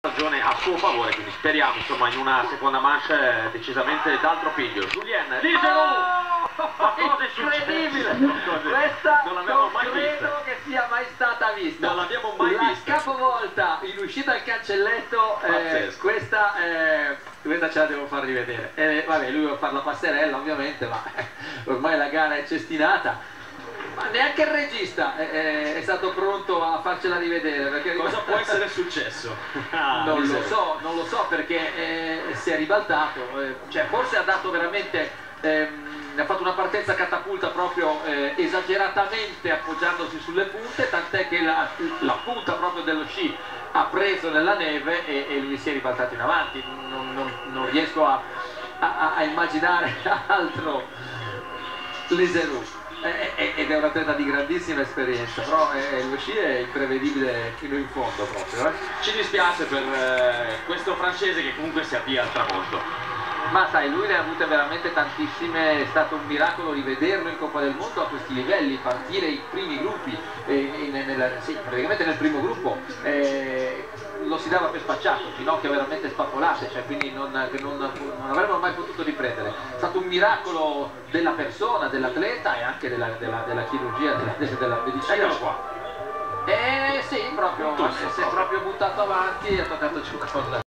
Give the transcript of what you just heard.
Ragione a suo favore, quindi speriamo insomma in una seconda manche decisamente d'altro piglio. Julien Ligeroux, ma cosa è incredibile! successo? Questa non l'abbiamo mai credo vista, che sia mai stata vista. non l'abbiamo mai la vista. capovolta in uscita al cancelletto, questa ce la devo far rivedere. Vabbè, lui vuole fare la passerella ovviamente, ma ormai la gara è cestinata. Ma neanche il regista è stato pronto a farcela rivedere, perché Cosa può essere successo? non lo so perché si è ribaltato, cioè forse ha dato veramente, ha fatto una partenza catapulta proprio esageratamente appoggiandosi sulle punte, tant'è che la punta proprio dello sci ha preso nella neve e lui si è ribaltato in avanti. Non riesco a immaginare altro Ligeroux. Ed è un atleta di grandissima esperienza, però lo sci è imprevedibile fino in fondo proprio. Ci dispiace per questo francese che comunque si avvia al tramonto. Ma sai, lui ne ha avute veramente tantissime, è stato un miracolo rivederlo in Coppa del Mondo a questi livelli, partire i primi gruppi, praticamente nel primo gruppo lo si dava per spacciato, ginocchia veramente spappolate, cioè quindi non avremmo mai potuto riprendere. È stato un miracolo della persona, dell'atleta e anche della chirurgia, della medicina. Eccolo qua. Sì, proprio, si è proprio buttato avanti e ha toccato giù con